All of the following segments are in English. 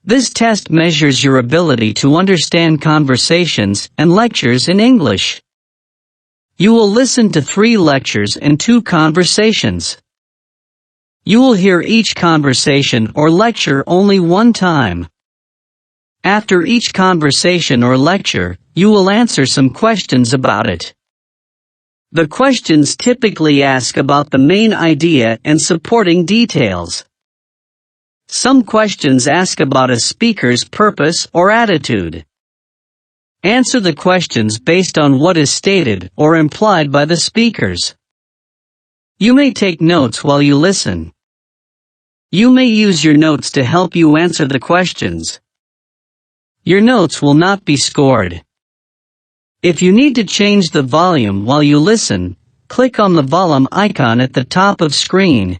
This test measures your ability to understand conversations and lectures in English. You will listen to 3 lectures and 2 conversations. You will hear each conversation or lecture only one time. After each conversation or lecture, you will answer some questions about it. The questions typically ask about the main idea and supporting details. Some questions ask about a speaker's purpose or attitude. Answer the questions based on what is stated or implied by the speakers. You may take notes while you listen. You may use your notes to help you answer the questions. Your notes will not be scored. If you need to change the volume while you listen, click on the volume icon at the top of screen.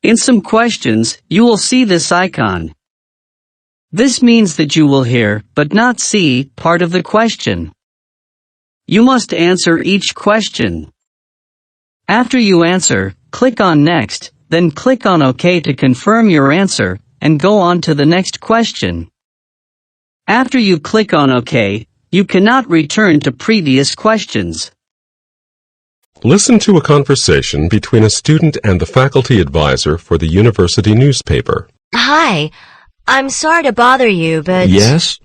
In some questions, you will see this icon. This means that you will hear, but not see, part of the question. You must answer each question. After you answer, click on Next, then click on OK to confirm your answer, and go on to the next question. After you click on OK, you cannot return to previous questions. Listen to a conversation between a student and the faculty advisor for the university newspaper. Hi, I'm sorry to bother you, but... Yes?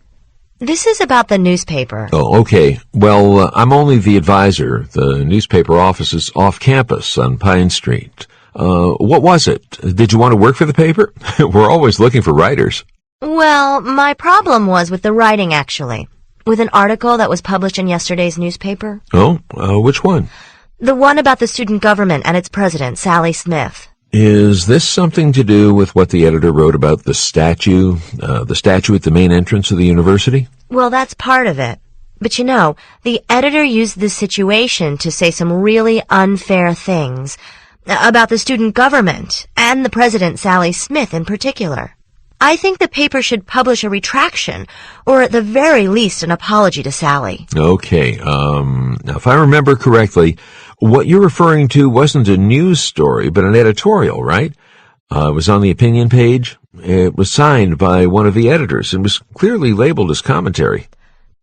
This is about the newspaper. Oh, okay. Well, I'm only the advisor. The newspaper office is off campus on Pine Street. What was it? Did you want to work for the paper? We're always looking for writers. Well, my problem was with the writing, actually. With an article that was published in yesterday's newspaper. Oh, which one? The one about the student government and its president, Sally Smith. Is this something to do with what the editor wrote about the statue at the main entrance of the university? Well, that's part of it. But you know, the editor used this situation to say some really unfair things about the student government and the president, Sally Smith, in particular. I think the paper should publish a retraction, or at the very least an apology to Sally. Okay, now if I remember correctly, what you're referring to wasn't a news story, but an editorial, right? It was on the opinion page. It was signed by one of the editors and was clearly labeled as commentary.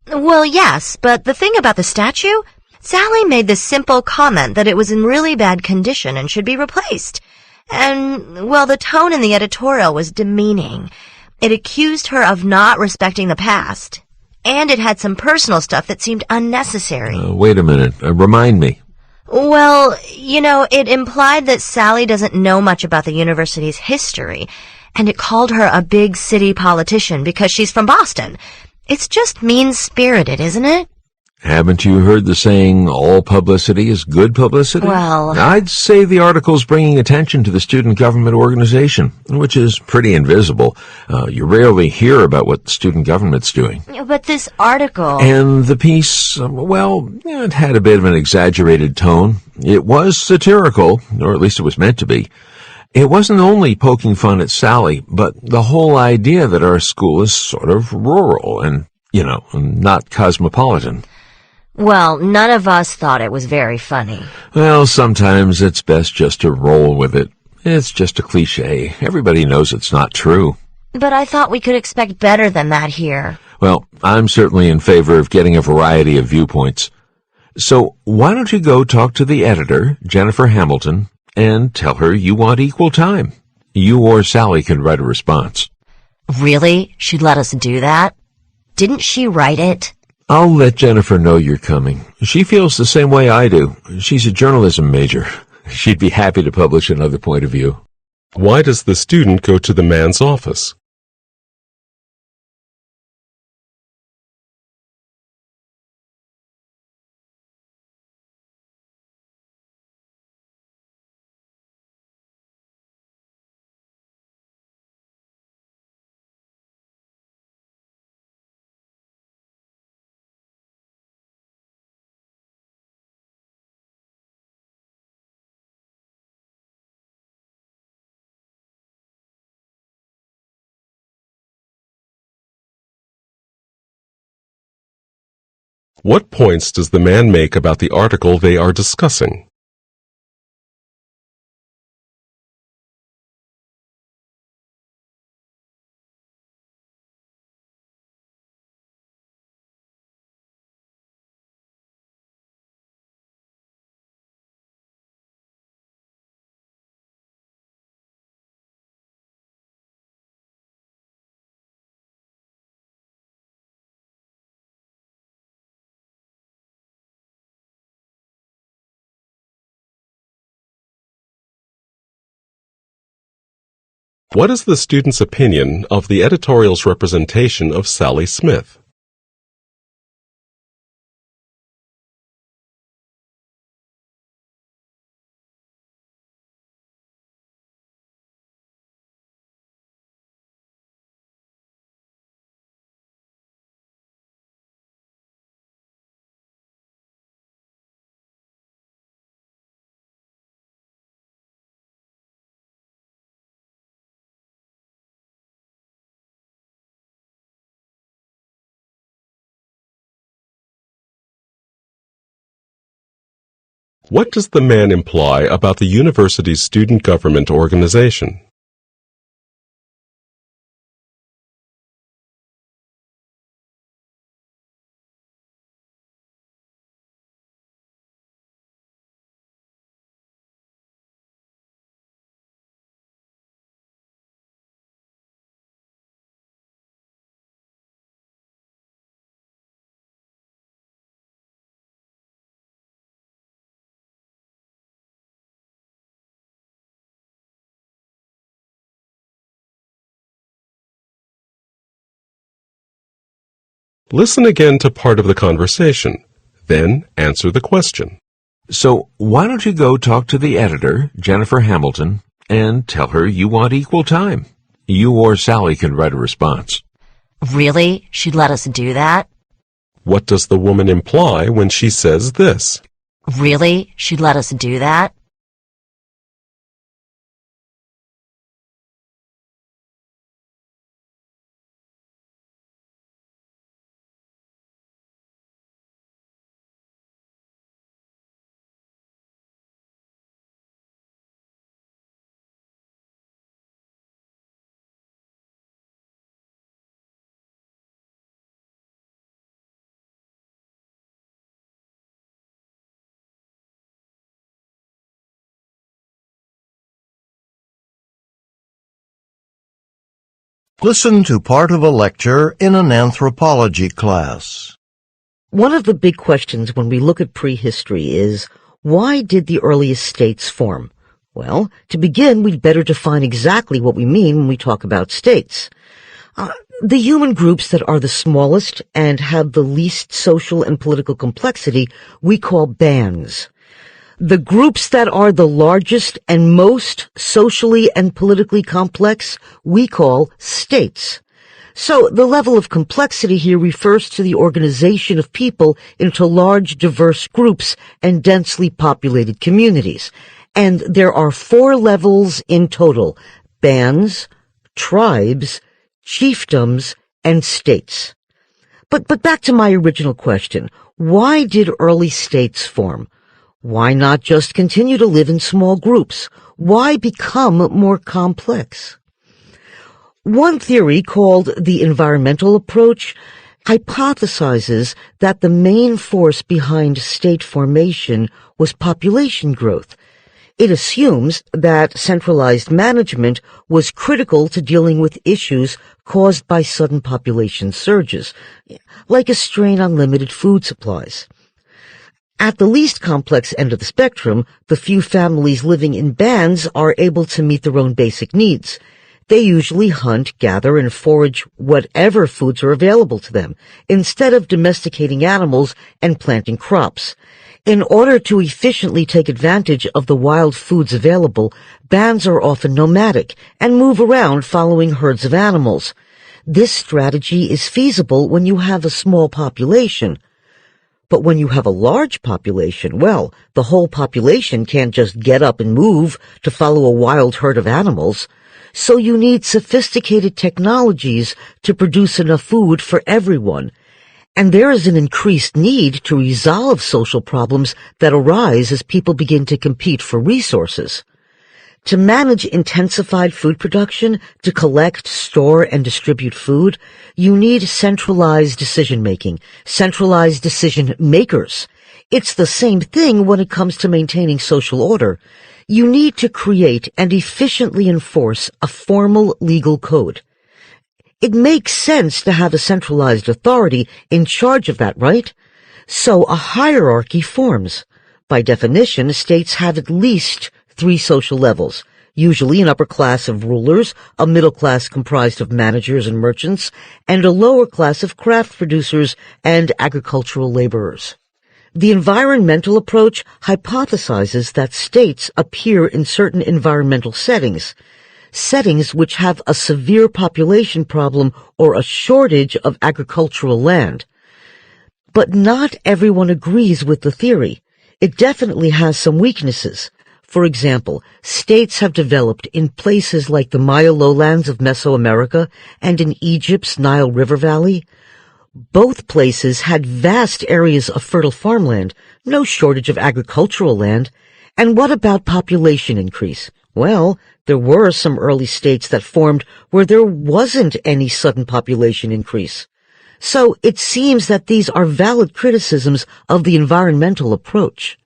Well, yes, but the thing about the statue, Sally made this simple comment that it was in really bad condition and should be replaced. And, well, the tone in the editorial was demeaning. It accused her of not respecting the past. And it had some personal stuff that seemed unnecessary. Wait a minute. Remind me. Well, you know, it implied that Sally doesn't know much about the university's history. And it called her a big city politician because she's from Boston. It's just mean-spirited, isn't it? Haven't you heard the saying, all publicity is good publicity? Well, I'd say the article's bringing attention to the student government organization, which is pretty invisible. You rarely hear about what the student government's doing. but this article... And the piece, well, it had a bit of an exaggerated tone. It was satirical, or at least it was meant to be. It wasn't only poking fun at Sally, but the whole idea that our school is sort of rural and, not cosmopolitan. Well, none of us thought it was very funny. Well, sometimes it's best just to roll with it. It's just a cliche. Everybody knows it's not true. But I thought we could expect better than that here. Well, I'm certainly in favor of getting a variety of viewpoints. So why don't you go talk to the editor, Jennifer Hamilton, and tell her you want equal time. You or Sally can write a response. Really? She'd let us do that? Didn't she write it? I'll let Jennifer know you're coming. She feels the same way I do. She's a journalism major. She'd be happy to publish another point of view. Why does the student go to the man's office? What points does the man make about the article they are discussing? What is the student's opinion of the editorial's representation of Sally Smith? What does the man imply about the university's student government organization? Listen again to part of the conversation, then answer the question. So why don't you go talk to the editor, Jennifer Hamilton, and tell her you want equal time? You or Sally can write a response. Really? She'd let us do that? What does the woman imply when she says this? Really? She'd let us do that? Listen to part of a lecture in an anthropology class. One of the big questions when we look at prehistory is, why did the earliest states form? Well, to begin, we'd better define exactly what we mean when we talk about states. The human groups that are the smallest and have the least social and political complexity we call bands. The groups that are the largest and most socially and politically complex we call states. So the level of complexity here refers to the organization of people into large, diverse groups and densely populated communities. And there are 4 levels in total: bands, tribes, chiefdoms, and states. But back to my original question. Why did early states form? Why not just continue to live in small groups? Why become more complex? One theory, called the environmental approach, hypothesizes that the main force behind state formation was population growth. It assumes that centralized management was critical to dealing with issues caused by sudden population surges, like a strain on limited food supplies. At the least complex end of the spectrum, the few families living in bands are able to meet their own basic needs. They usually hunt, gather, and forage whatever foods are available to them, instead of domesticating animals and planting crops. In order to efficiently take advantage of the wild foods available, bands are often nomadic and move around following herds of animals. This strategy is feasible when you have a small population. But when you have a large population, well, the whole population can't just get up and move to follow a wild herd of animals. So you need sophisticated technologies to produce enough food for everyone. And there is an increased need to resolve social problems that arise as people begin to compete for resources. To manage intensified food production, to collect, store, and distribute food, you need centralized decision-making, centralized decision-makers. It's the same thing when it comes to maintaining social order. You need to create and efficiently enforce a formal legal code. It makes sense to have a centralized authority in charge of that, right? So a hierarchy forms. By definition, states have at least 3 social levels: usually an upper class of rulers, a middle class comprised of managers and merchants, and a lower class of craft producers and agricultural laborers. The environmental approach hypothesizes that states appear in certain environmental settings which have a severe population problem or a shortage of agricultural land. But not everyone agrees with the theory. It definitely has some weaknesses. For example, states have developed in places like the Maya lowlands of Mesoamerica and in Egypt's Nile River Valley. Both places had vast areas of fertile farmland, no shortage of agricultural land. And what about population increase? Well, there were some early states that formed where there wasn't any sudden population increase. So it seems that these are valid criticisms of the environmental approach.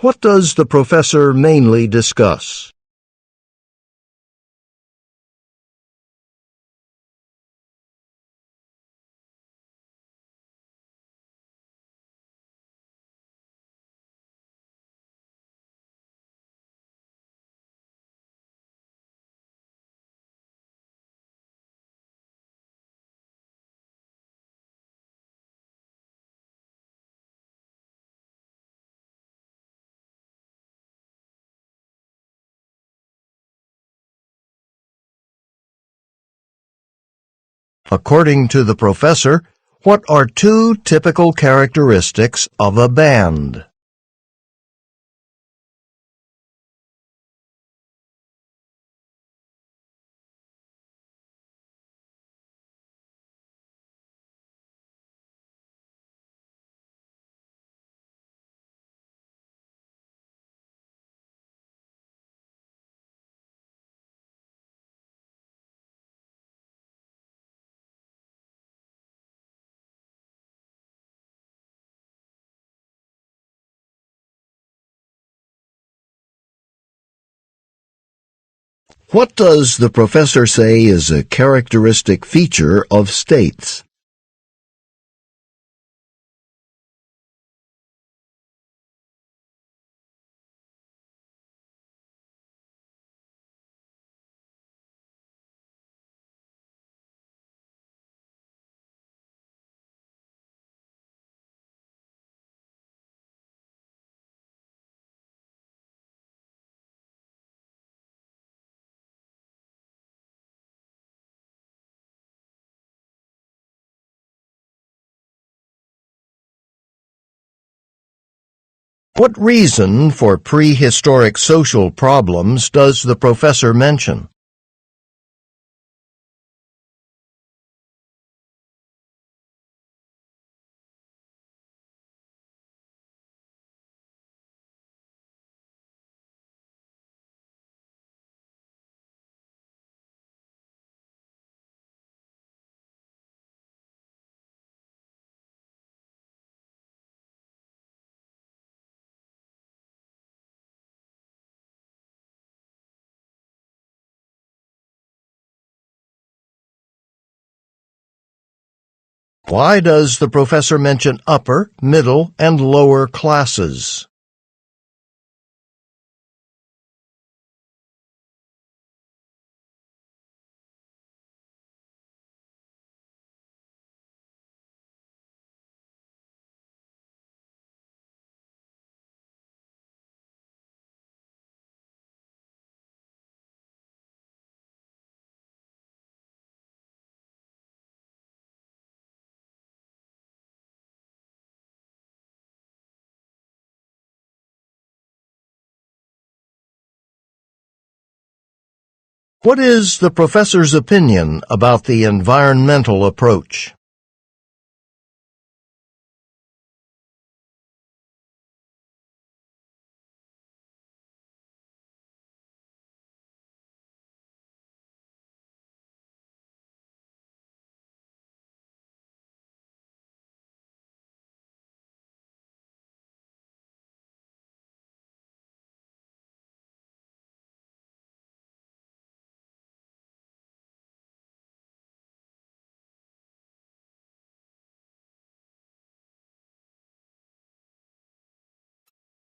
What does the professor mainly discuss? According to the professor, what are two typical characteristics of a band? What does the professor say is a characteristic feature of states? What reason for prehistoric social problems does the professor mention? Why does the professor mention upper, middle, and lower classes? What is the professor's opinion about the environmental approach?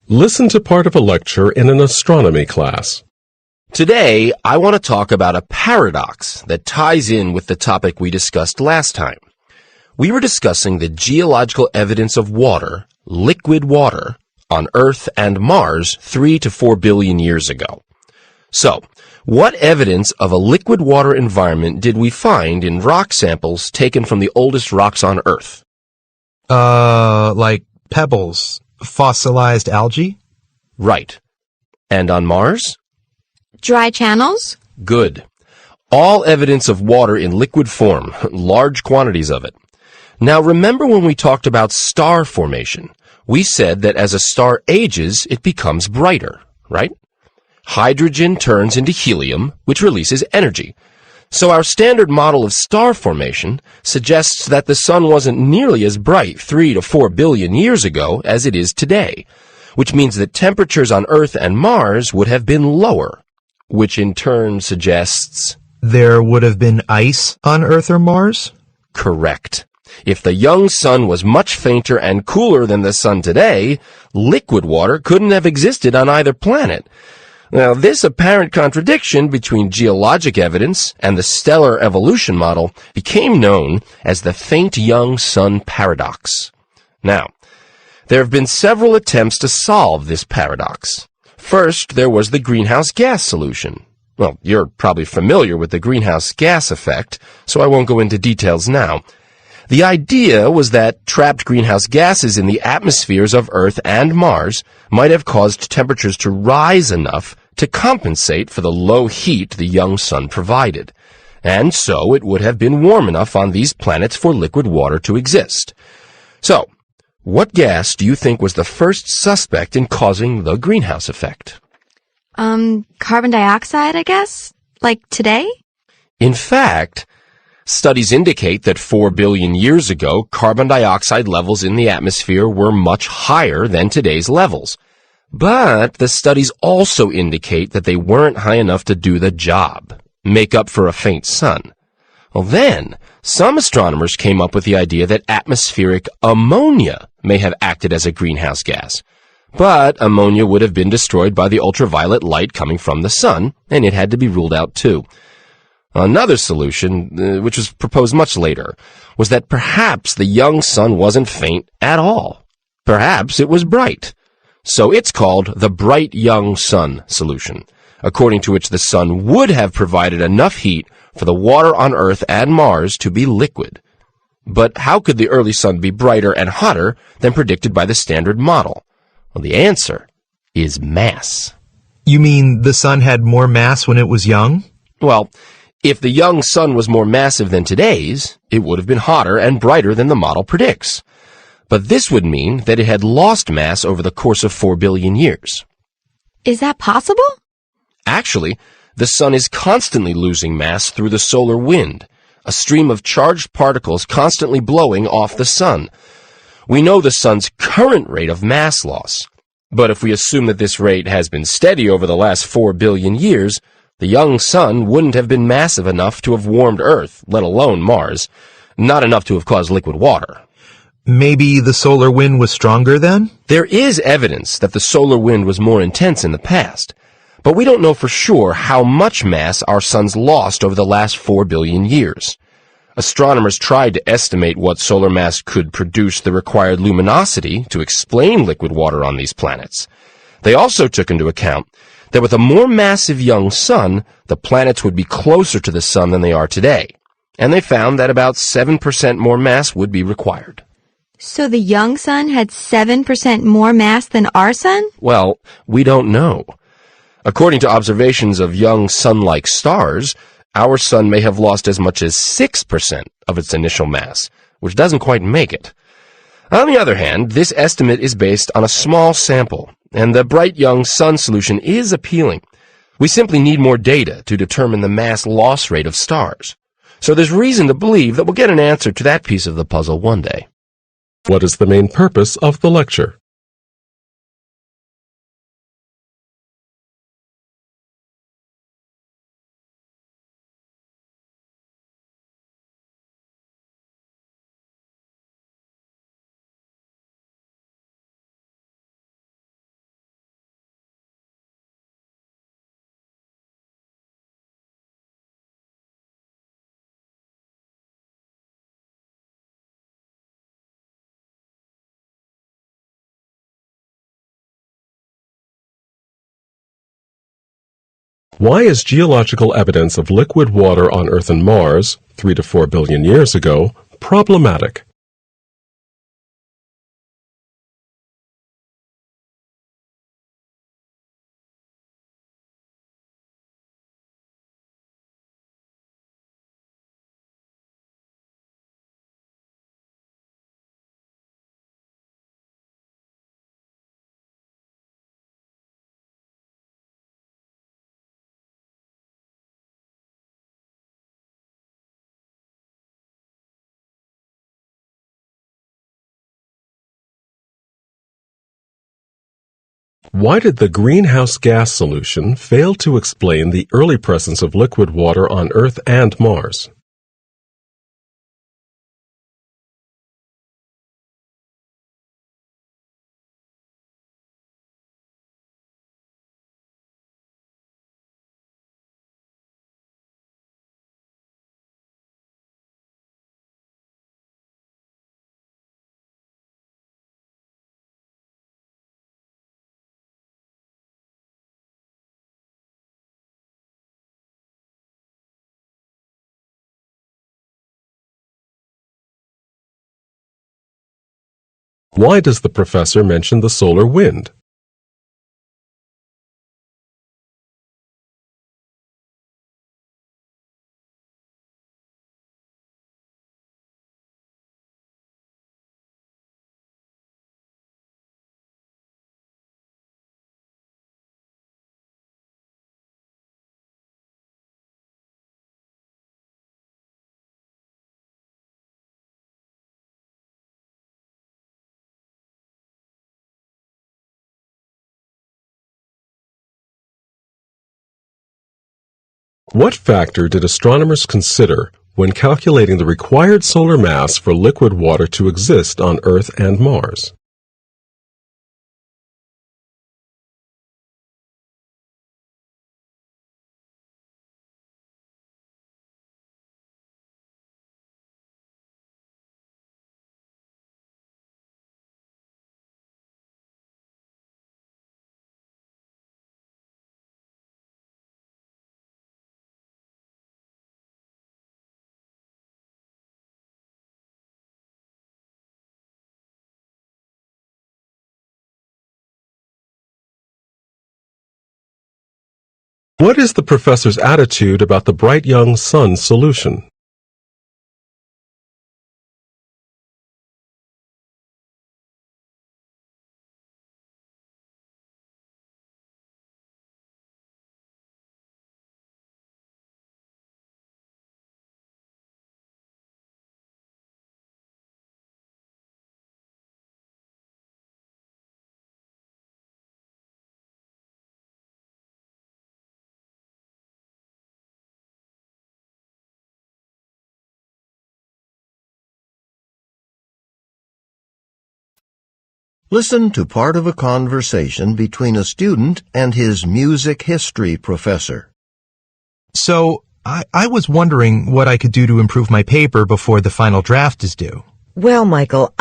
Listen to part of a lecture in an astronomy class. Today, I want to talk about a paradox that ties in with the topic we discussed last time. We were discussing the geological evidence of water, liquid water, on Earth and Mars 3 to 4 billion years ago. So, what evidence of a liquid water environment did we find in rock samples taken from the oldest rocks on Earth? Like pebbles, fossilized algae? Right. And on Mars? Dry channels? Good. All evidence of water in liquid form, large quantities of it. Now remember when we talked about star formation, we said that as a star ages, it becomes brighter, right? Hydrogen turns into helium, which releases energy. So our standard model of star formation suggests that the sun wasn't nearly as bright 3 to 4 billion years ago as it is today, which means that temperatures on Earth and Mars would have been lower, which in turn suggests... There would have been ice on Earth or Mars? Correct. If the young sun was much fainter and cooler than the sun today, liquid water couldn't have existed on either planet. Now, this apparent contradiction between geologic evidence and the stellar evolution model became known as the faint young sun paradox. Now, there have been several attempts to solve this paradox. First, there was the greenhouse gas solution. Well, you're probably familiar with the greenhouse gas effect, so I won't go into details now. The idea was that trapped greenhouse gases in the atmospheres of Earth and Mars might have caused temperatures to rise enough to compensate for the low heat the young sun provided. And so it would have been warm enough on these planets for liquid water to exist. So, what gas do you think was the first suspect in causing the greenhouse effect? Carbon dioxide, I guess? Like today? In fact, studies indicate that 4 billion years ago, carbon dioxide levels in the atmosphere were much higher than today's levels. But the studies also indicate that they weren't high enough to do the job, make up for a faint sun. Well then, some astronomers came up with the idea that atmospheric ammonia may have acted as a greenhouse gas. But ammonia would have been destroyed by the ultraviolet light coming from the sun, and it had to be ruled out too. Another solution, which was proposed much later, was that perhaps the young sun wasn't faint at all. Perhaps it was bright. So it's called the bright young sun solution, according to which the sun would have provided enough heat for the water on Earth and Mars to be liquid. But how could the early sun be brighter and hotter than predicted by the standard model? Well, the answer is mass. You mean the sun had more mass when it was young? Well, if the young sun was more massive than today's, it would have been hotter and brighter than the model predicts. But this would mean that it had lost mass over the course of 4 billion years. Is that possible? Actually, the sun is constantly losing mass through the solar wind, a stream of charged particles constantly blowing off the sun. We know the sun's current rate of mass loss, but if we assume that this rate has been steady over the last 4 billion years, the young sun wouldn't have been massive enough to have warmed Earth, let alone Mars, not enough to have caused liquid water. Maybe the solar wind was stronger then? There is evidence that the solar wind was more intense in the past, but we don't know for sure how much mass our sun's lost over the last 4 billion years. Astronomers tried to estimate what solar mass could produce the required luminosity to explain liquid water on these planets. They also took into account that with a more massive young sun, the planets would be closer to the sun than they are today, and they found that about 7% more mass would be required. So the young sun had 7% more mass than our sun? Well, we don't know. According to observations of young sun-like stars, our sun may have lost as much as 6% of its initial mass, which doesn't quite make it. On the other hand, this estimate is based on a small sample, and the bright young sun solution is appealing. We simply need more data to determine the mass loss rate of stars. So there's reason to believe that we'll get an answer to that piece of the puzzle one day. What is the main purpose of the lecture? Why is geological evidence of liquid water on Earth and Mars, 3 to 4 billion years ago, problematic? Why did the greenhouse gas solution fail to explain the early presence of liquid water on Earth and Mars? Why does the professor mention the solar wind? What factor did astronomers consider when calculating the required solar mass for liquid water to exist on Earth and Mars? What is the professor's attitude about the bright young sun solution? Listen to part of a conversation between a student and his music history professor. So, I was wondering what I could do to improve my paper before the final draft is due. Well, Michael,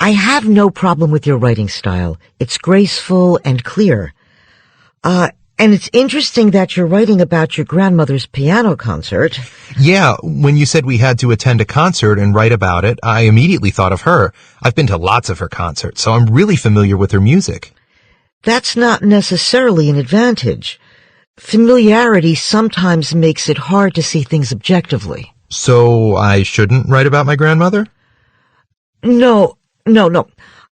I have no problem with your writing style. It's graceful and clear. And it's interesting that you're writing about your grandmother's piano concert. Yeah, when you said we had to attend a concert and write about it, I immediately thought of her. I've been to lots of her concerts, so I'm really familiar with her music. That's not necessarily an advantage. Familiarity sometimes makes it hard to see things objectively. So I shouldn't write about my grandmother? No.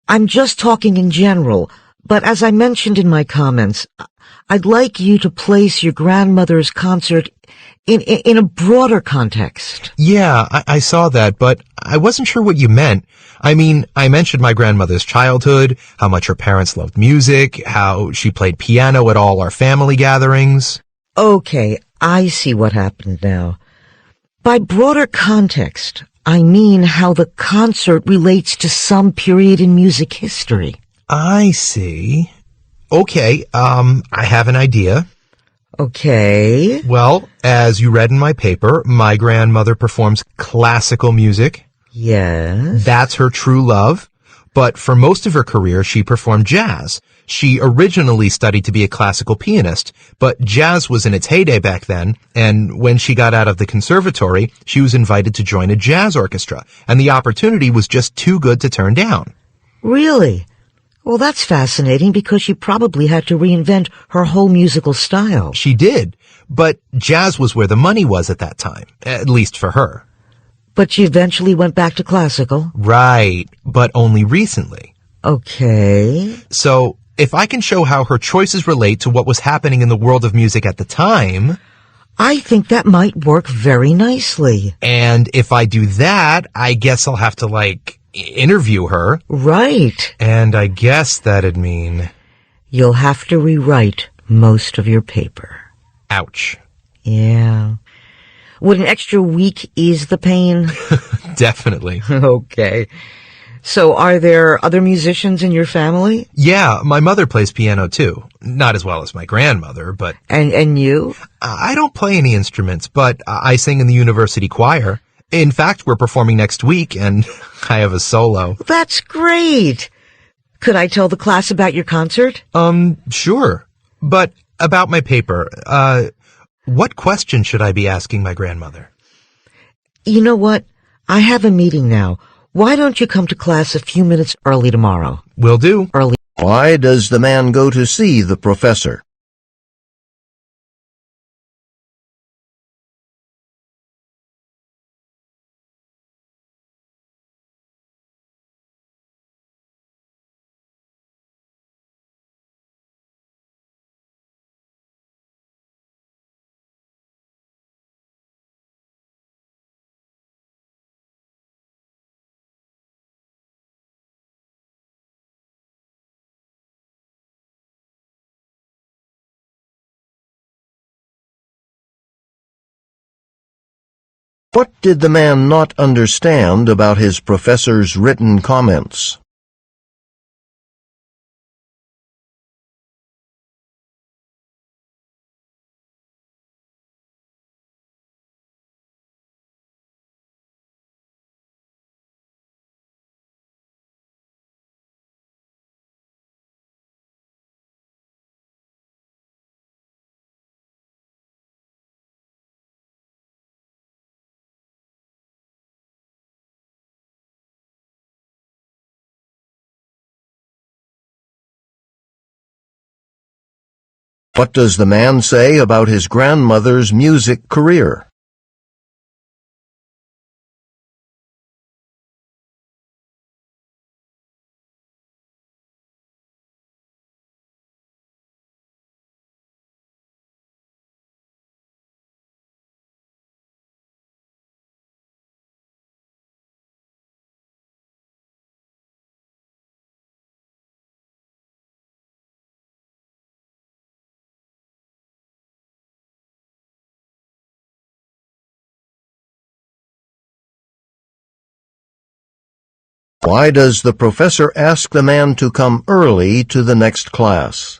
I'm just talking in general. But as I mentioned in my comments, I'd like you to place your grandmother's concert in a broader context. Yeah, I saw that, but I wasn't sure what you meant. I mean, I mentioned my grandmother's childhood, how much her parents loved music, how she played piano at all our family gatherings. Okay, I see what happened now. By broader context, I mean how the concert relates to some period in music history. I see. Okay, I have an idea. Okay. Well, as you read in my paper, my grandmother performs classical music. Yes. That's her true love. But for most of her career, she performed jazz. She originally studied to be a classical pianist, but jazz was in its heyday back then, and when she got out of the conservatory, she was invited to join a jazz orchestra, and the opportunity was just too good to turn down. Really? Well, that's fascinating because she probably had to reinvent her whole musical style. She did, but jazz was where the money was at that time, at least for her. But she eventually went back to classical? Right, but only recently. Okay. So, if I can show how her choices relate to what was happening in the world of music at the time... I think that might work very nicely. And if I do that, I guess I'll have to, interview her. Right. And I guess that'd mean... You'll have to rewrite most of your paper. Ouch. Yeah. Would an extra week ease the pain? Definitely. Okay. So are there other musicians in your family? Yeah, my mother plays piano too. Not as well as my grandmother, but... And you? I don't play any instruments, but I sing in the university choir. In fact, we're performing next week, and I have a solo. That's great. Could I tell the class about your concert? Sure. But about my paper, what question should I be asking my grandmother? You know what? I have a meeting now. Why don't you come to class a few minutes early tomorrow? Will do. Early. Why does the man go to see the professor? What did the man not understand about his professor's written comments? What does the man say about his grandmother's music career? Why does the professor ask the man to come early to the next class?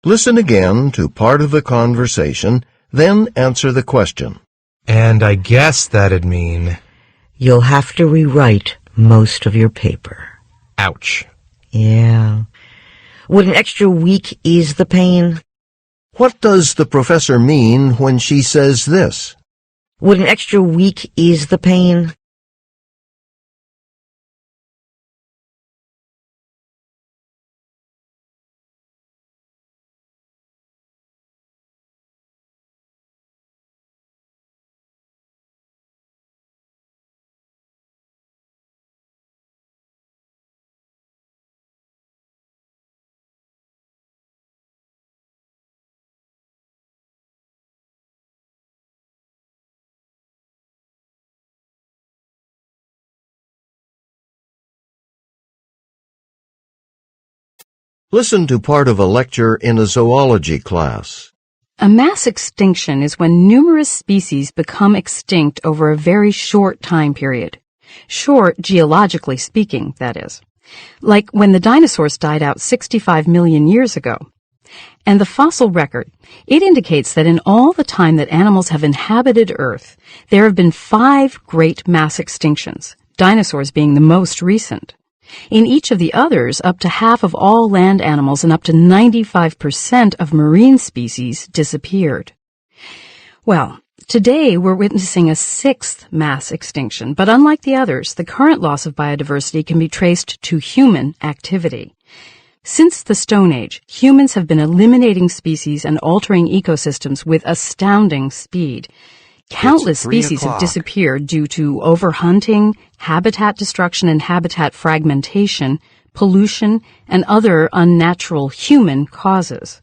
Listen again to part of the conversation, then answer the question. And I guess that'd mean... You'll have to rewrite most of your paper. Ouch. Yeah. Would an extra week ease the pain? What does the professor mean when she says this? Would an extra week ease the pain? Listen to part of a lecture in a zoology class. A mass extinction is when numerous species become extinct over a very short time period. Short, geologically speaking, that is. Like when the dinosaurs died out 65 million years ago. And the fossil record, it indicates that in all the time that animals have inhabited Earth, there have been 5 great mass extinctions, dinosaurs being the most recent. In each of the others, up to half of all land animals and up to 95% of marine species disappeared. Well, today we're witnessing a 6th mass extinction, but unlike the others, the current loss of biodiversity can be traced to human activity. Since the Stone Age, humans have been eliminating species and altering ecosystems with astounding speed. Countless species have disappeared due to overhunting, habitat destruction and habitat fragmentation, pollution, and other unnatural human causes.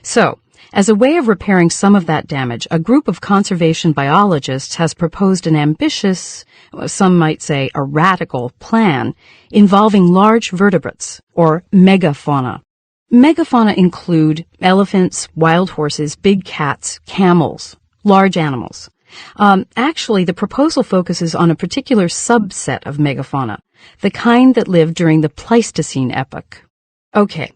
So, as a way of repairing some of that damage, a group of conservation biologists has proposed an ambitious, some might say a radical, plan involving large vertebrates, or megafauna. Megafauna include elephants, wild horses, big cats, camels, large animals. Actually, the proposal focuses on a particular subset of megafauna, the kind that lived during the Pleistocene epoch. Okay.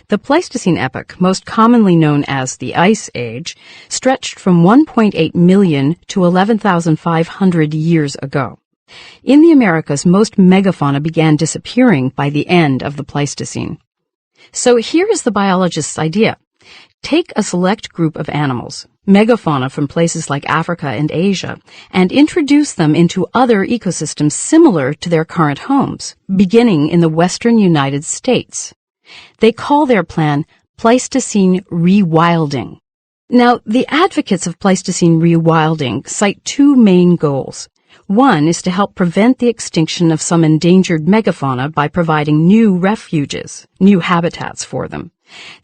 The Pleistocene epoch, most commonly known as the Ice Age, stretched from 1.8 million to 11,500 years ago. In the Americas, most megafauna began disappearing by the end of the Pleistocene. So here is the biologist's idea. Take a select group of animals, megafauna from places like Africa and Asia, and introduce them into other ecosystems similar to their current homes, beginning in the western United States. They call their plan Pleistocene rewilding. Now, the advocates of Pleistocene rewilding cite 2 main goals. One is to help prevent the extinction of some endangered megafauna by providing new refuges, new habitats for them.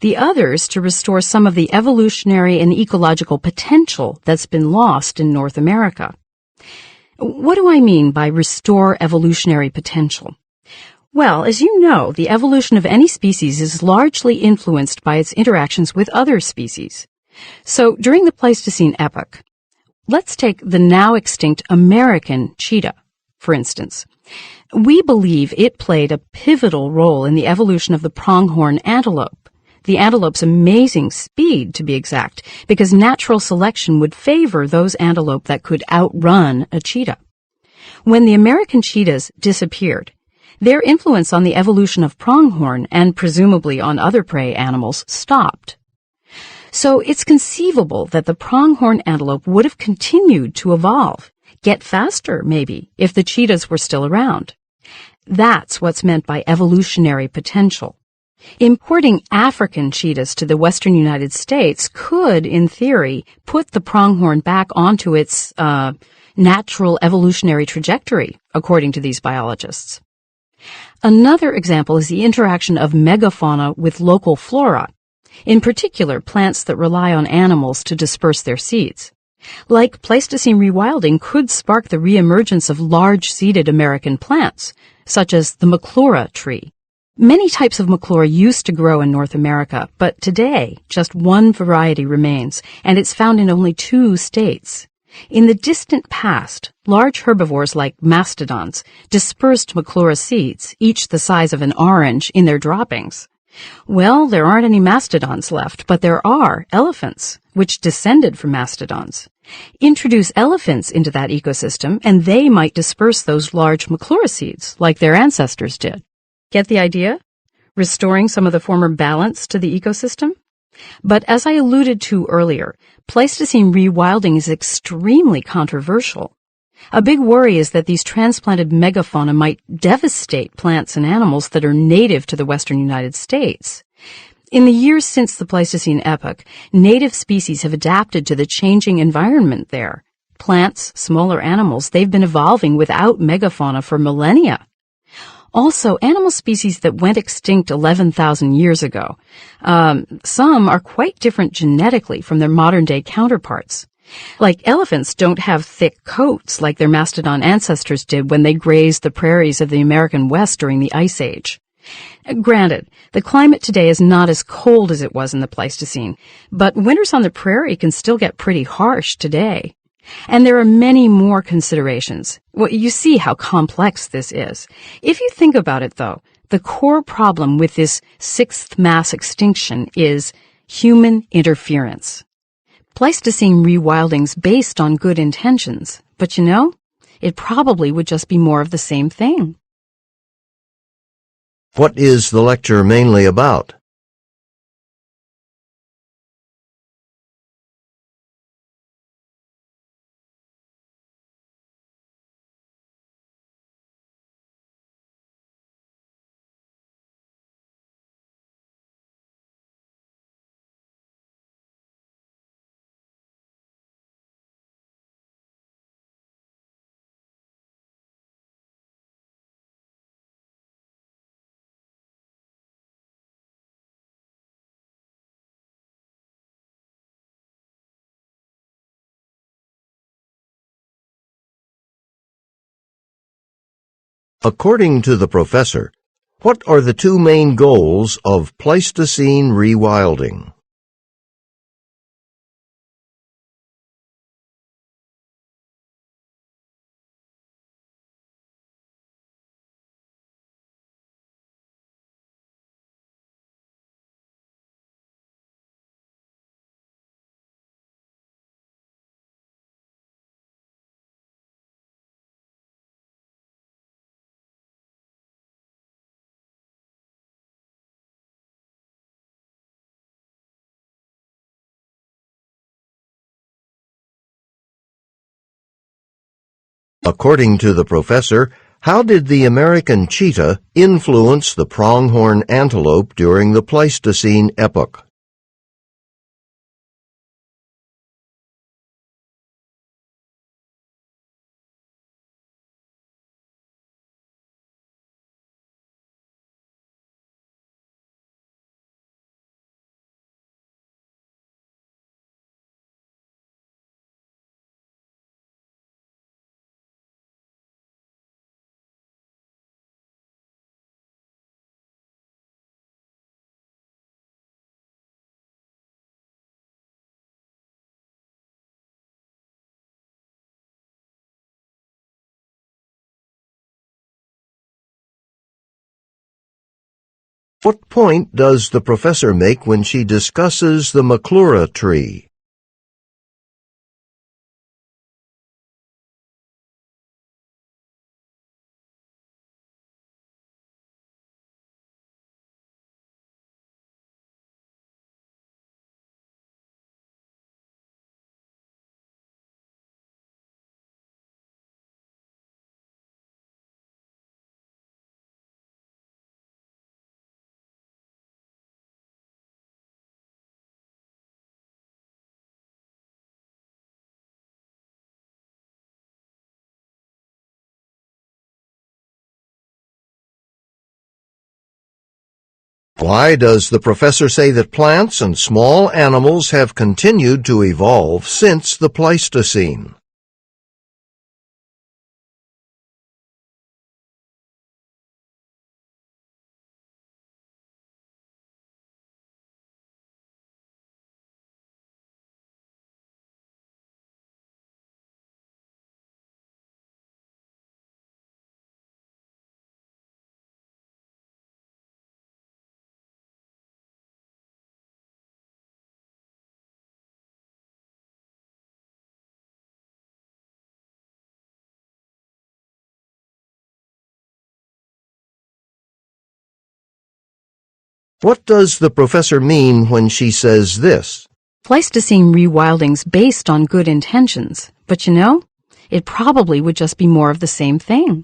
The other is to restore some of the evolutionary and ecological potential that's been lost in North America. What do I mean by restore evolutionary potential? Well, as you know, the evolution of any species is largely influenced by its interactions with other species. So, during the Pleistocene epoch, let's take the now extinct American cheetah, for instance. We believe it played a pivotal role in the evolution of the pronghorn antelope, the antelope's amazing speed, to be exact, because natural selection would favor those antelope that could outrun a cheetah. When the American cheetahs disappeared, their influence on the evolution of pronghorn, and presumably on other prey animals, stopped. So it's conceivable that the pronghorn antelope would have continued to evolve, get faster maybe, if the cheetahs were still around. That's what's meant by evolutionary potential. Importing African cheetahs to the western United States could, in theory, put the pronghorn back onto its natural evolutionary trajectory, according to these biologists. Another example is the interaction of megafauna with local flora, in particular plants that rely on animals to disperse their seeds. Like Pleistocene rewilding could spark the reemergence of large-seeded American plants, such as the maclura tree. Many types of maclura used to grow in North America, but today just one variety remains, and it's found in only 2 states. In the distant past, large herbivores like mastodons dispersed maclura seeds, each the size of an orange, in their droppings. Well, there aren't any mastodons left, but there are elephants, which descended from mastodons. Introduce elephants into that ecosystem, and they might disperse those large maclura seeds, like their ancestors did. Get the idea? Restoring some of the former balance to the ecosystem? But as I alluded to earlier, Pleistocene rewilding is extremely controversial. A big worry is that these transplanted megafauna might devastate plants and animals that are native to the western United States. In the years since the Pleistocene epoch, native species have adapted to the changing environment there. Plants, smaller animals, they've been evolving without megafauna for millennia. Also, animal species that went extinct 11,000 years ago, some are quite different genetically from their modern-day counterparts. Like elephants don't have thick coats like their mastodon ancestors did when they grazed the prairies of the American West during the Ice Age. Granted, the climate today is not as cold as it was in the Pleistocene, but winters on the prairie can still get pretty harsh today. And there are many more considerations. Well, you see how complex this is. If you think about it, though, the core problem with this sixth mass extinction is human interference. Pleistocene rewilding's based on good intentions, but you know, it probably would just be more of the same thing. What is the lecture mainly about? According to the professor, what are the two main goals of Pleistocene rewilding? According to the professor, how did the American cheetah influence the pronghorn antelope during the Pleistocene epoch? What point does the professor make when she discusses the McClura tree? Why does the professor say that plants and small animals have continued to evolve since the Pleistocene? What does the professor mean when she says this? Pleistocene rewilding's based on good intentions, but you know, it probably would just be more of the same thing.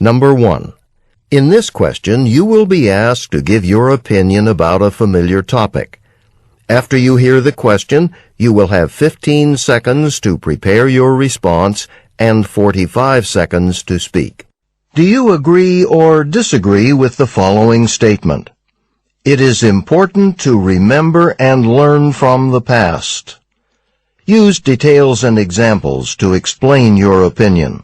Number 1. In this question, you will be asked to give your opinion about a familiar topic. After you hear the question, you will have 15 seconds to prepare your response and 45 seconds to speak. Do you agree or disagree with the following statement? It is important to remember and learn from the past. Use details and examples to explain your opinion.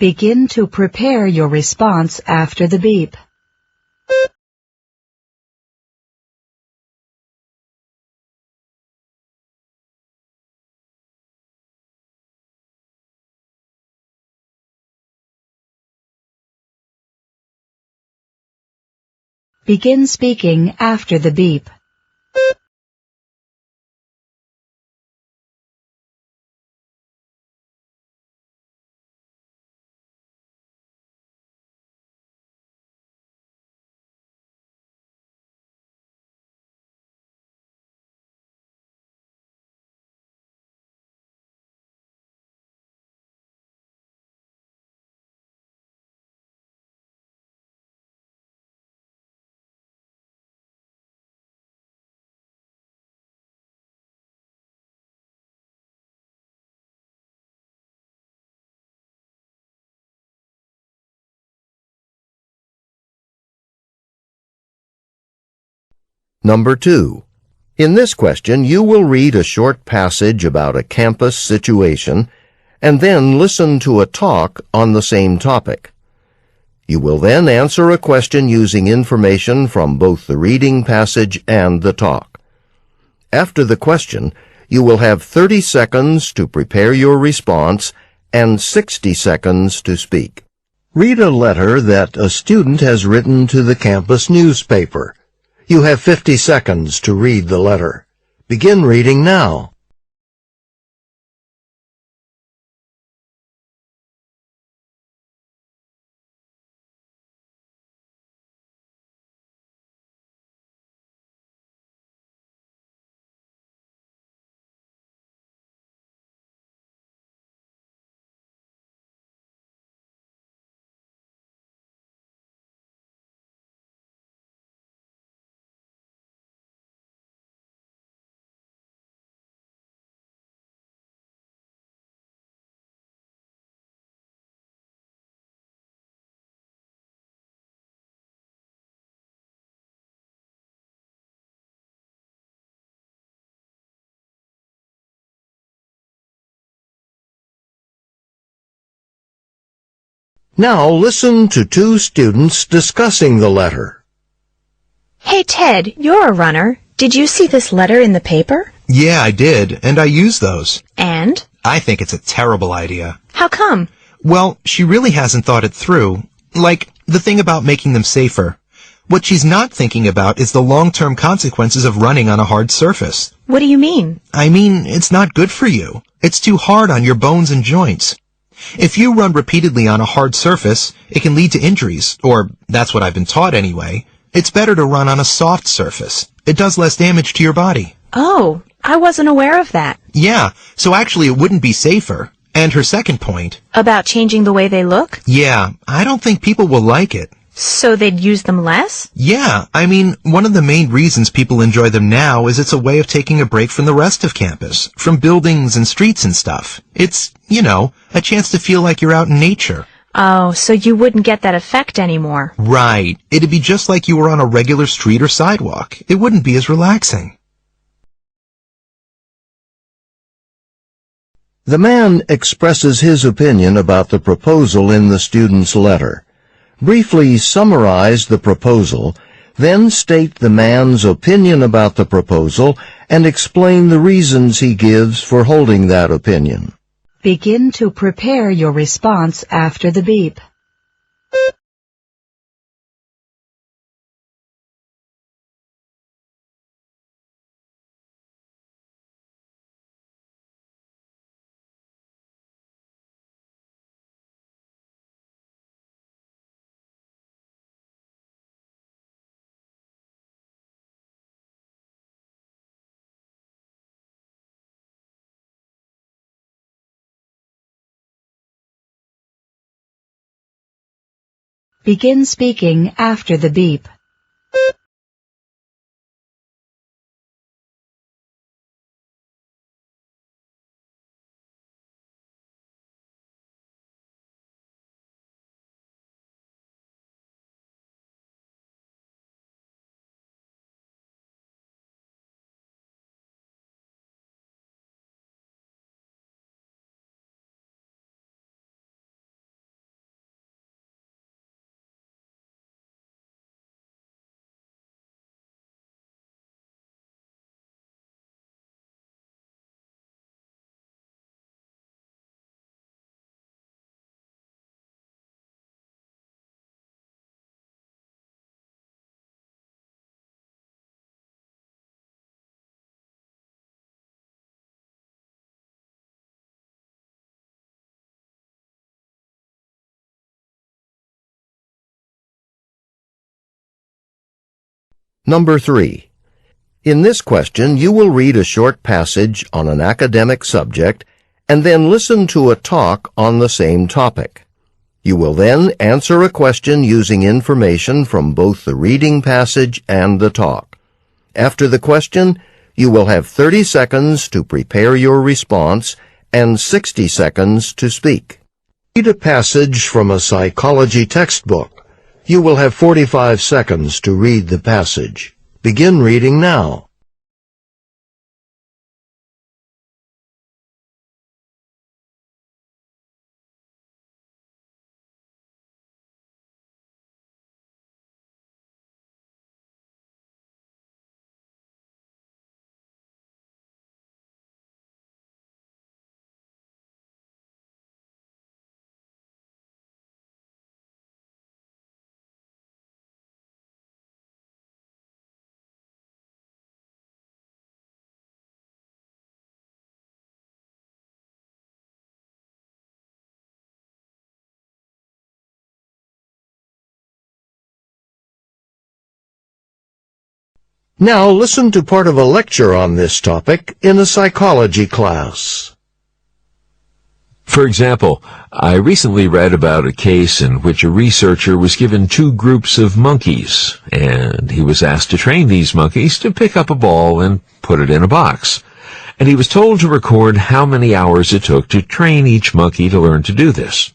Begin to prepare your response after the beep. Begin speaking after the beep. Number 2. In this question, you will read a short passage about a campus situation and then listen to a talk on the same topic. You will then answer a question using information from both the reading passage and the talk. After the question, you will have 30 seconds to prepare your response and 60 seconds to speak. Read a letter that a student has written to the campus newspaper. You have 50 seconds to read the letter. Begin reading now. Now listen to two students discussing the letter. Hey, Ted, you're a runner. Did you see this letter in the paper? Yeah, I did, and I use those. And? I think it's a terrible idea. How come? Well, she really hasn't thought it through. Like, the thing about making them safer. What she's not thinking about is the long-term consequences of running on a hard surface. What do you mean? I mean, it's not good for you. It's too hard on your bones and joints. If you run repeatedly on a hard surface, it can lead to injuries, or that's what I've been taught anyway. It's better to run on a soft surface. It does less damage to your body. Oh, I wasn't aware of that. Yeah, so actually it wouldn't be safer. And her second point. About changing the way they look? Yeah, I don't think people will like it. So they'd use them less? Yeah, I mean, one of the main reasons people enjoy them now is it's a way of taking a break from the rest of campus, from buildings and streets and stuff. It's, a chance to feel like you're out in nature. Oh, so you wouldn't get that effect anymore. Right. It'd be just like you were on a regular street or sidewalk. It wouldn't be as relaxing. The man expresses his opinion about the proposal in the student's letter. Briefly summarize the proposal, then state the man's opinion about the proposal and explain the reasons he gives for holding that opinion. Begin to prepare your response after the beep. Begin speaking after the beep. Number 3. In this question, you will read a short passage on an academic subject and then listen to a talk on the same topic. You will then answer a question using information from both the reading passage and the talk. After the question, you will have 30 seconds to prepare your response and 60 seconds to speak. Read a passage from a psychology textbook. You will have 45 seconds to read the passage. Begin reading now. Now listen to part of a lecture on this topic in a psychology class. For example, I recently read about a case in which a researcher was given two groups of monkeys, and he was asked to train these monkeys to pick up a ball and put it in a box. And he was told to record how many hours it took to train each monkey to learn to do this.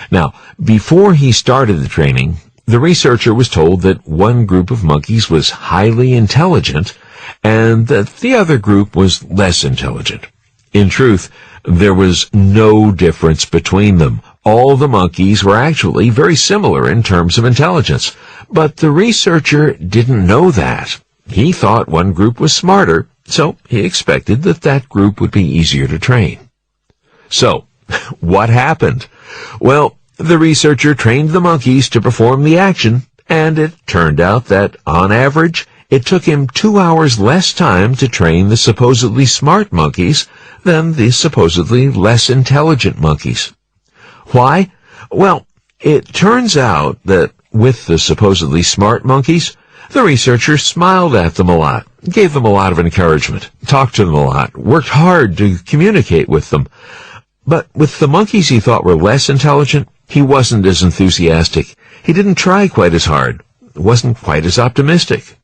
Now, before he started the training, the researcher was told that one group of monkeys was highly intelligent and that the other group was less intelligent. In truth, there was no difference between them. All the monkeys were actually very similar in terms of intelligence, but the researcher didn't know that. He thought one group was smarter, so he expected that that group would be easier to train. So, what happened? Well, the researcher trained the monkeys to perform the action, and it turned out that, on average, it took him 2 hours less time to train the supposedly smart monkeys than the supposedly less intelligent monkeys. Why? Well, it turns out that with the supposedly smart monkeys, the researcher smiled at them a lot, gave them a lot of encouragement, talked to them a lot, worked hard to communicate with them. But with the monkeys he thought were less intelligent, he wasn't as enthusiastic. He didn't try quite as hard, wasn't quite as optimistic.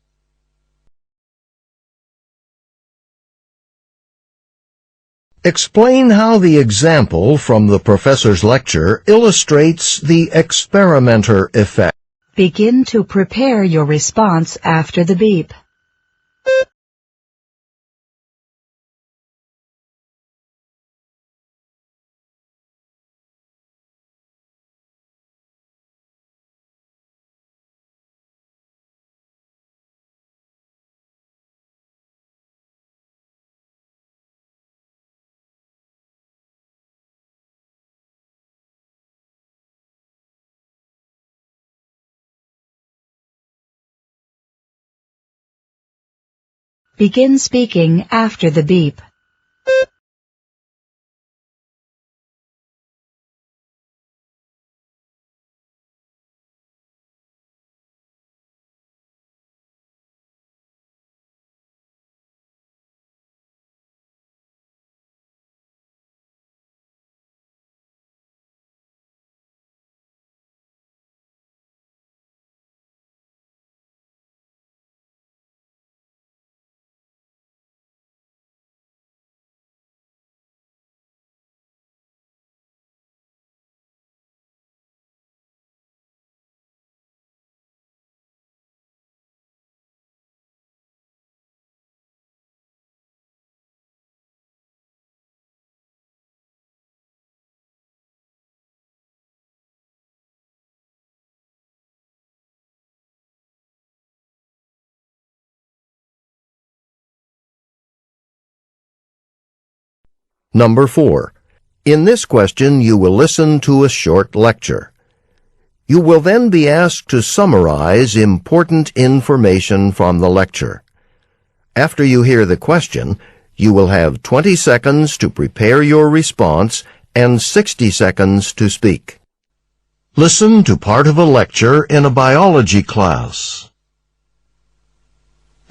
Explain how the example from the professor's lecture illustrates the experimenter effect. Begin to prepare your response after the beep. Begin speaking after the beep. Number 4. In this question, you will listen to a short lecture. You will then be asked to summarize important information from the lecture. After you hear the question, you will have 20 seconds to prepare your response and 60 seconds to speak. Listen to part of a lecture in a biology class.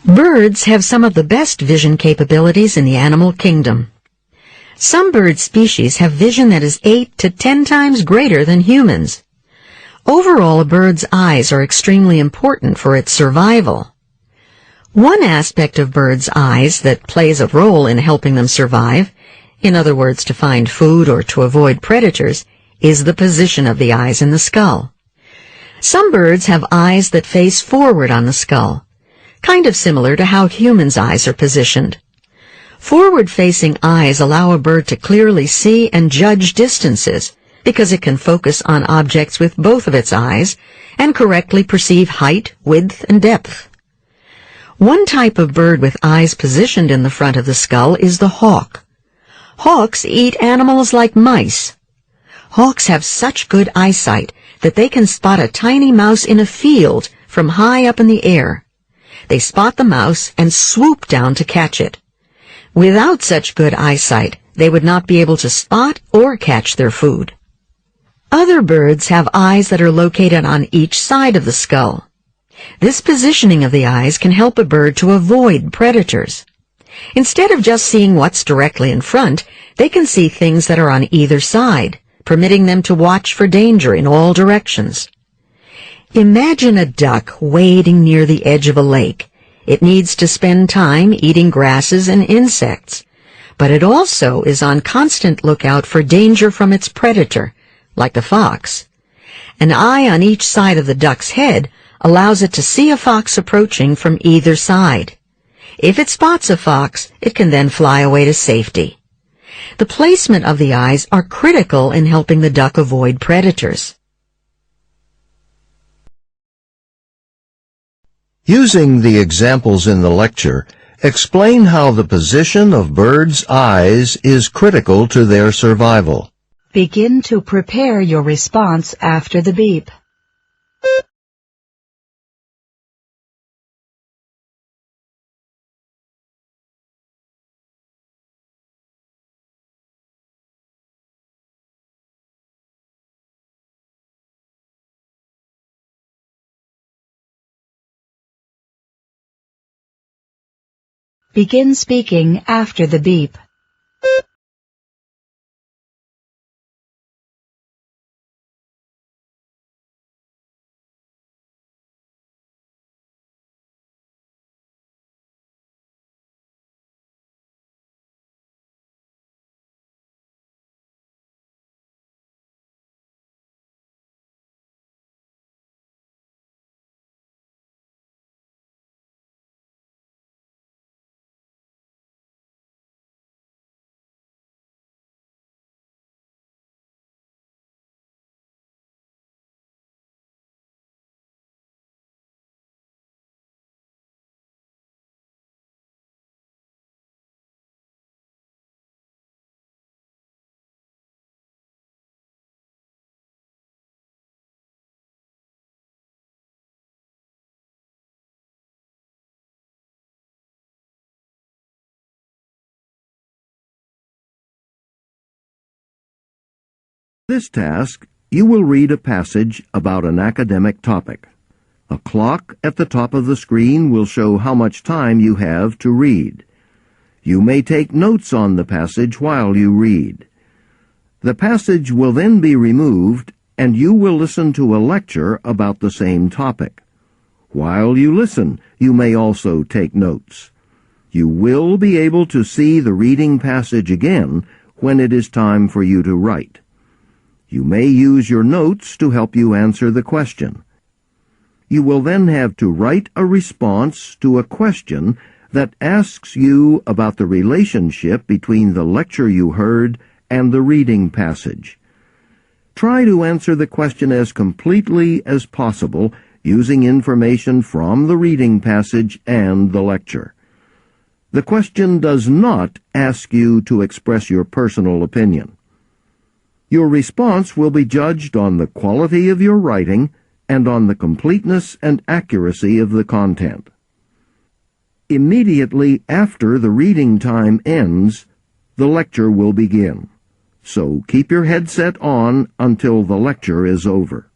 Birds have some of the best vision capabilities in the animal kingdom. Some bird species have vision that is 8 to 10 times greater than humans. Overall, a bird's eyes are extremely important for its survival. One aspect of birds' eyes that plays a role in helping them survive, in other words, to find food or to avoid predators, is the position of the eyes in the skull. Some birds have eyes that face forward on the skull, kind of similar to how humans' eyes are positioned. Forward-facing eyes allow a bird to clearly see and judge distances because it can focus on objects with both of its eyes and correctly perceive height, width, and depth. One type of bird with eyes positioned in the front of the skull is the hawk. Hawks eat animals like mice. Hawks have such good eyesight that they can spot a tiny mouse in a field from high up in the air. They spot the mouse and swoop down to catch it. Without such good eyesight, they would not be able to spot or catch their food. Other birds have eyes that are located on each side of the skull. This positioning of the eyes can help a bird to avoid predators. Instead of just seeing what's directly in front, they can see things that are on either side, permitting them to watch for danger in all directions. Imagine a duck wading near the edge of a lake. It needs to spend time eating grasses and insects, but it also is on constant lookout for danger from its predator, like the fox. An eye on each side of the duck's head allows it to see a fox approaching from either side. If it spots a fox, it can then fly away to safety. The placement of the eyes are critical in helping the duck avoid predators. Using the examples in the lecture, explain how the position of birds' eyes is critical to their survival. Begin to prepare your response after the beep. Begin speaking after the beep. This task, you will read a passage about an academic topic. A clock at the top of the screen will show how much time you have to read. You may take notes on the passage while you read. The passage will then be removed, and you will listen to a lecture about the same topic. While you listen, you may also take notes. You will be able to see the reading passage again when it is time for you to write. You may use your notes to help you answer the question. You will then have to write a response to a question that asks you about the relationship between the lecture you heard and the reading passage. Try to answer the question as completely as possible using information from the reading passage and the lecture. The question does not ask you to express your personal opinion. Your response will be judged on the quality of your writing and on the completeness and accuracy of the content. Immediately after the reading time ends, the lecture will begin. So keep your headset on until the lecture is over.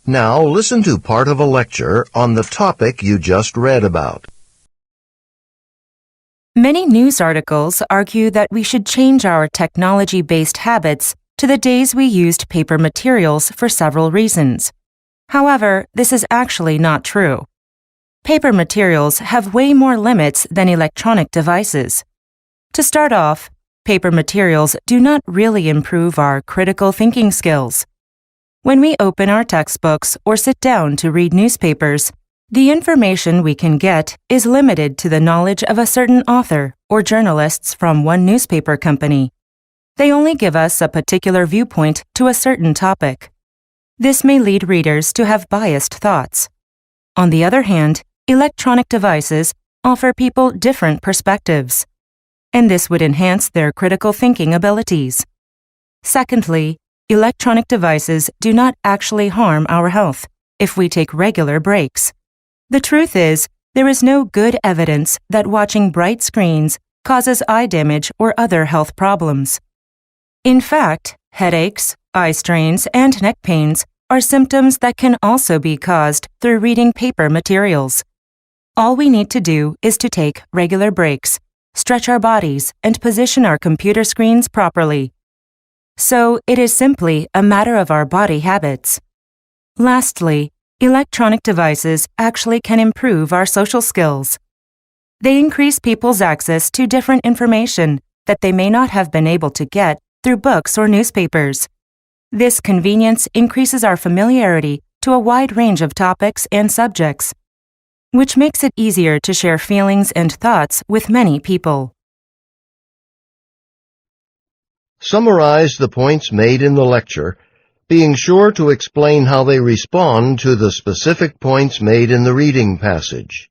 Now listen to part of a lecture on the topic you just read about. Many news articles argue that we should change our technology-based habits to the days we used paper materials for several reasons. However, this is actually not true. Paper materials have way more limits than electronic devices. To start off, paper materials do not really improve our critical thinking skills. When we open our textbooks or sit down to read newspapers, the information we can get is limited to the knowledge of a certain author or journalists from one newspaper company. They only give us a particular viewpoint to a certain topic. This may lead readers to have biased thoughts. On the other hand, electronic devices offer people different perspectives, and this would enhance their critical thinking abilities. Secondly, electronic devices do not actually harm our health if we take regular breaks. The truth is, there is no good evidence that watching bright screens causes eye damage or other health problems. In fact, headaches, eye strains, and neck pains are symptoms that can also be caused through reading paper materials. All we need to do is to take regular breaks, stretch our bodies, and position our computer screens properly. So it is simply a matter of our body habits. Lastly, Electronic devices actually can improve our social skills. They increase people's access to different information that they may not have been able to get through books or newspapers. This convenience increases our familiarity to a wide range of topics and subjects, which makes it easier to share feelings and thoughts with many people. Summarize the points made in the lecture, being sure to explain how they respond to the specific points made in the reading passage.